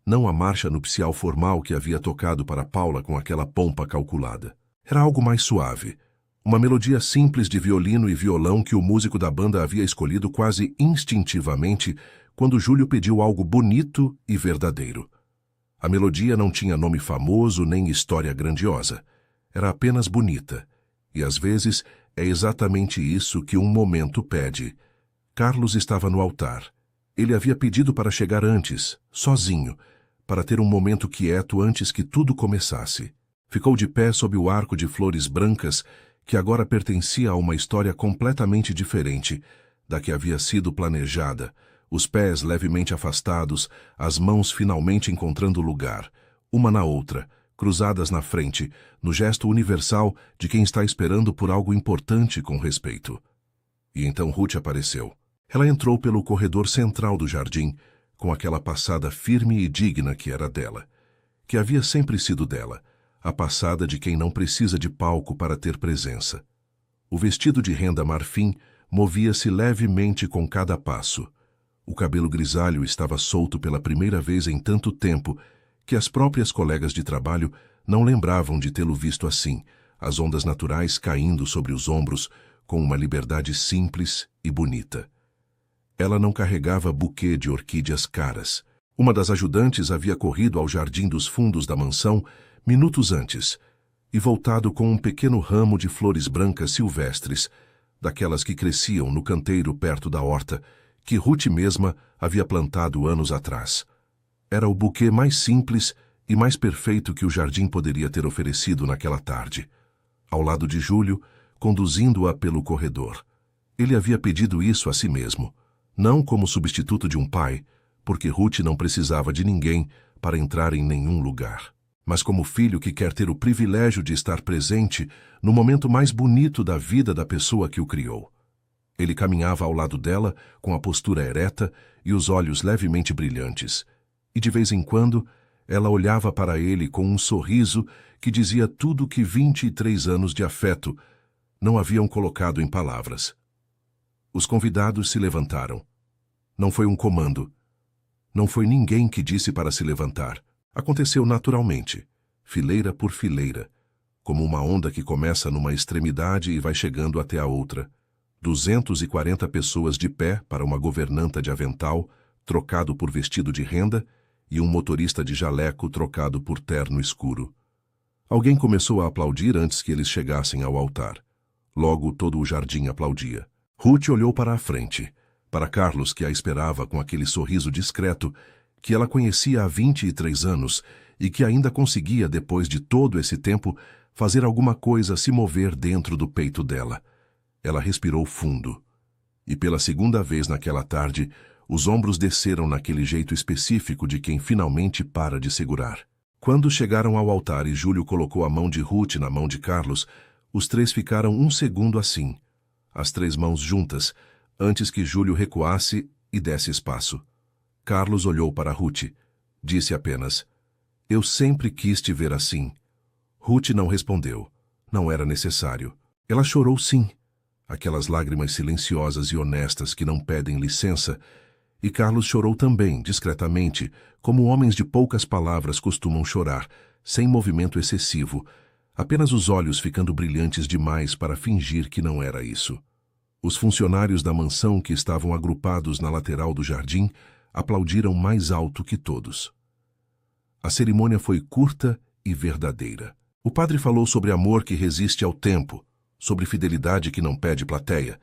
não a marcha nupcial formal que havia tocado para Paula com aquela pompa calculada. Era algo mais suave, uma melodia simples de violino e violão que o músico da banda havia escolhido quase instintivamente quando Júlio pediu algo bonito e verdadeiro. A melodia não tinha nome famoso nem história grandiosa. Era apenas bonita. E às vezes é exatamente isso que um momento pede. Carlos estava no altar. Ele havia pedido para chegar antes, sozinho, para ter um momento quieto antes que tudo começasse. Ficou de pé sob o arco de flores brancas que agora pertencia a uma história completamente diferente da que havia sido planejada, os pés levemente afastados, as mãos finalmente encontrando lugar, uma na outra, cruzadas na frente, no gesto universal de quem está esperando por algo importante com respeito. E então Ruth apareceu. Ela entrou pelo corredor central do jardim, com aquela passada firme e digna que era dela, que havia sempre sido dela, a passada de quem não precisa de palco para ter presença. O vestido de renda marfim movia-se levemente com cada passo. O cabelo grisalho estava solto pela primeira vez em tanto tempo que as próprias colegas de trabalho não lembravam de tê-lo visto assim, as ondas naturais caindo sobre os ombros com uma liberdade simples e bonita. Ela não carregava buquê de orquídeas caras. Uma das ajudantes havia corrido ao jardim dos fundos da mansão minutos antes e voltado com um pequeno ramo de flores brancas silvestres, daquelas que cresciam no canteiro perto da horta, que Ruth mesma havia plantado anos atrás. Era o buquê mais simples e mais perfeito que o jardim poderia ter oferecido naquela tarde. Ao lado de Júlio, conduzindo-a pelo corredor. Ele havia pedido isso a si mesmo, não como substituto de um pai, porque Ruth não precisava de ninguém para entrar em nenhum lugar, mas como filho que quer ter o privilégio de estar presente no momento mais bonito da vida da pessoa que o criou. Ele caminhava ao lado dela com a postura ereta e os olhos levemente brilhantes, e de vez em quando ela olhava para ele com um sorriso que dizia tudo o que 23 anos de afeto não haviam colocado em palavras. Os convidados se levantaram. Não foi um comando. Não foi ninguém que disse para se levantar. Aconteceu naturalmente, fileira por fileira, como uma onda que começa numa extremidade e vai chegando até a outra. 240 pessoas de pé para uma governanta de avental, trocado por vestido de renda, e um motorista de jaleco trocado por terno escuro. Alguém começou a aplaudir antes que eles chegassem ao altar. Logo todo o jardim aplaudia. Ruth olhou para a frente, para Carlos, que a esperava com aquele sorriso discreto que ela conhecia há 23 anos e que ainda conseguia, depois de todo esse tempo, fazer alguma coisa se mover dentro do peito dela. Ela respirou fundo. E pela segunda vez naquela tarde, os ombros desceram naquele jeito específico de quem finalmente para de segurar. Quando chegaram ao altar e Júlio colocou a mão de Ruth na mão de Carlos, os três ficaram um segundo assim, as três mãos juntas, antes que Júlio recuasse e desse espaço. Carlos olhou para Ruth. Disse apenas, "Eu sempre quis te ver assim." Ruth não respondeu. Não era necessário. Ela chorou sim, aquelas lágrimas silenciosas e honestas que não pedem licença, e Carlos chorou também, discretamente, como homens de poucas palavras costumam chorar, sem movimento excessivo, apenas os olhos ficando brilhantes demais para fingir que não era isso. Os funcionários da mansão que estavam agrupados na lateral do jardim aplaudiram mais alto que todos. A cerimônia foi curta e verdadeira. O padre falou sobre amor que resiste ao tempo, sobre fidelidade que não pede plateia,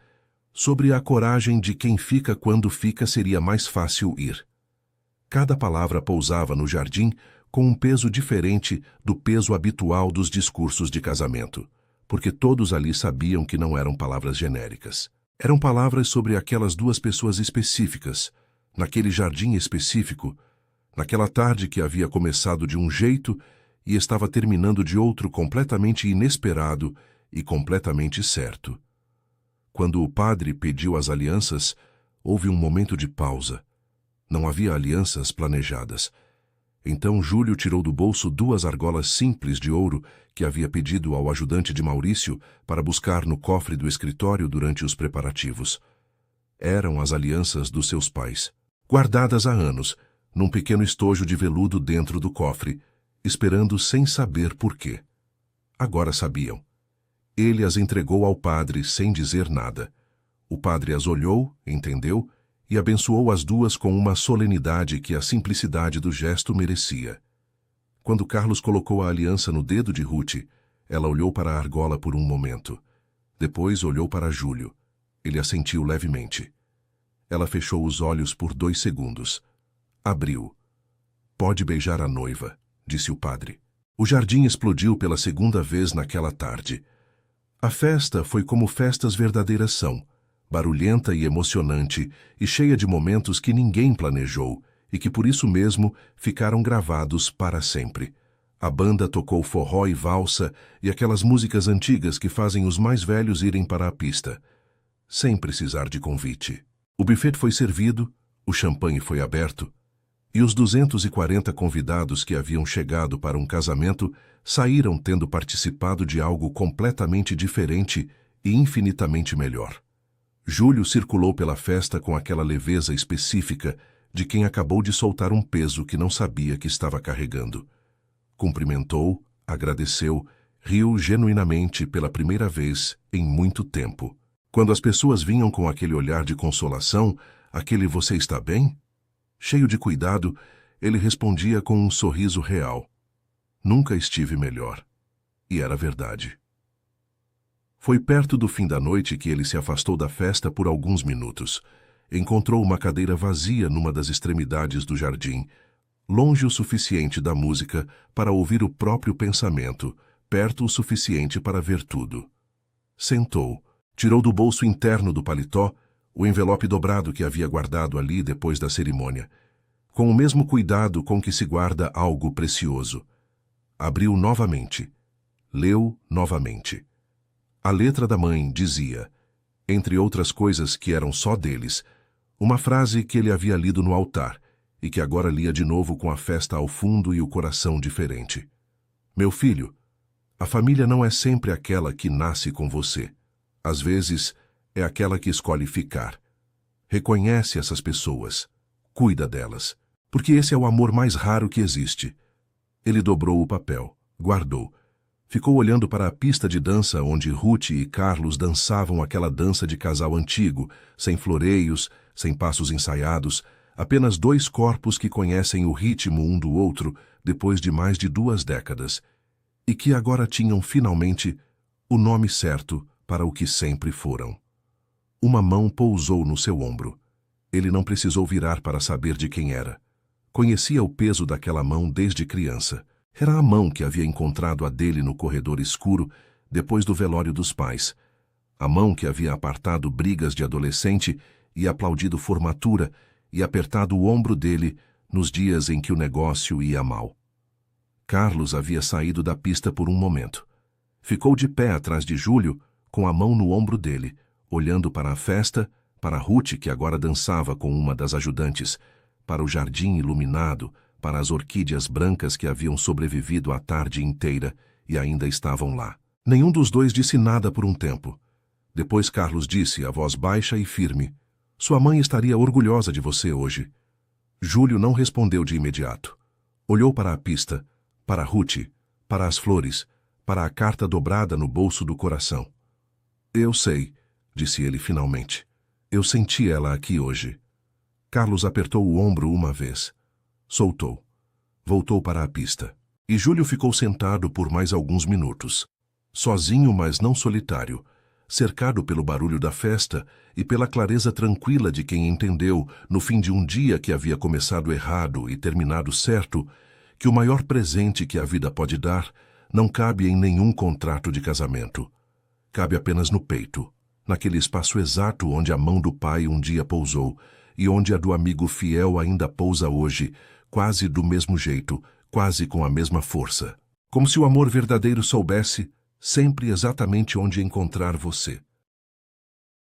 sobre a coragem de quem fica quando fica seria mais fácil ir. Cada palavra pousava no jardim com um peso diferente do peso habitual dos discursos de casamento, porque todos ali sabiam que não eram palavras genéricas. Eram palavras sobre aquelas duas pessoas específicas, naquele jardim específico, naquela tarde que havia começado de um jeito e estava terminando de outro completamente inesperado e completamente certo. Quando o padre pediu as alianças, houve um momento de pausa. Não havia alianças planejadas. Então Júlio tirou do bolso 2 argolas simples de ouro que havia pedido ao ajudante de Maurício para buscar no cofre do escritório durante os preparativos. Eram as alianças dos seus pais, guardadas há anos, num pequeno estojo de veludo dentro do cofre, esperando sem saber por quê. Agora sabiam. Ele as entregou ao padre sem dizer nada. O padre as olhou, entendeu, e abençoou as duas com uma solenidade que a simplicidade do gesto merecia. Quando Carlos colocou a aliança no dedo de Ruth, ela olhou para a argola por um momento. Depois olhou para Júlio. Ele assentiu levemente. Ela fechou os olhos por 2 segundos. Abriu. "Pode beijar a noiva", disse o padre. O jardim explodiu pela segunda vez naquela tarde. A festa foi como festas verdadeiras são, barulhenta e emocionante e cheia de momentos que ninguém planejou e que por isso mesmo ficaram gravados para sempre. A banda tocou forró e valsa e aquelas músicas antigas que fazem os mais velhos irem para a pista, sem precisar de convite. O buffet foi servido, o champanhe foi aberto, e os 240 convidados que haviam chegado para um casamento saíram tendo participado de algo completamente diferente e infinitamente melhor. Júlio circulou pela festa com aquela leveza específica de quem acabou de soltar um peso que não sabia que estava carregando. Cumprimentou, agradeceu, riu genuinamente pela primeira vez em muito tempo. Quando as pessoas vinham com aquele olhar de consolação, aquele "você está bem?", cheio de cuidado, ele respondia com um sorriso real. Nunca estive melhor. E era verdade. Foi perto do fim da noite que ele se afastou da festa por alguns minutos. Encontrou uma cadeira vazia numa das extremidades do jardim, longe o suficiente da música para ouvir o próprio pensamento, perto o suficiente para ver tudo. Sentou, tirou do bolso interno do paletó o envelope dobrado que havia guardado ali depois da cerimônia, com o mesmo cuidado com que se guarda algo precioso. Abriu novamente. Leu novamente. A letra da mãe dizia, entre outras coisas que eram só deles, uma frase que ele havia lido no altar e que agora lia de novo com a festa ao fundo e o coração diferente. Meu filho, a família não é sempre aquela que nasce com você. Às vezes, é aquela que escolhe ficar. Reconhece essas pessoas. Cuida delas. Porque esse é o amor mais raro que existe. Ele dobrou o papel, guardou. Ficou olhando para a pista de dança onde Ruth e Carlos dançavam aquela dança de casal antigo, sem floreios, sem passos ensaiados, apenas dois corpos que conhecem o ritmo um do outro depois de mais de 2 décadas, e que agora tinham finalmente o nome certo para o que sempre foram. Uma mão pousou no seu ombro. Ele não precisou virar para saber de quem era. Conhecia o peso daquela mão desde criança. Era a mão que havia encontrado a dele no corredor escuro depois do velório dos pais. A mão que havia apartado brigas de adolescente e aplaudido formatura e apertado o ombro dele nos dias em que o negócio ia mal. Carlos havia saído da pista por um momento. Ficou de pé atrás de Júlio, com a mão no ombro dele, olhando para a festa, para Ruth, que agora dançava com uma das ajudantes, para o jardim iluminado, para as orquídeas brancas que haviam sobrevivido a tarde inteira e ainda estavam lá. Nenhum dos dois disse nada por um tempo. Depois Carlos disse, a voz baixa e firme, "Sua mãe estaria orgulhosa de você hoje." Júlio não respondeu de imediato. Olhou para a pista, para Ruth, para as flores, para a carta dobrada no bolso do coração. "Eu sei", disse ele finalmente. "Eu senti ela aqui hoje." Carlos apertou o ombro uma vez. Soltou. Voltou para a pista. E Júlio ficou sentado por mais alguns minutos. Sozinho, mas não solitário, cercado pelo barulho da festa e pela clareza tranquila de quem entendeu, no fim de um dia que havia começado errado e terminado certo, que o maior presente que a vida pode dar não cabe em nenhum contrato de casamento. Cabe apenas no peito, naquele espaço exato onde a mão do pai um dia pousou e onde a do amigo fiel ainda pousa hoje, quase do mesmo jeito, quase com a mesma força. Como se o amor verdadeiro soubesse sempre exatamente onde encontrar você.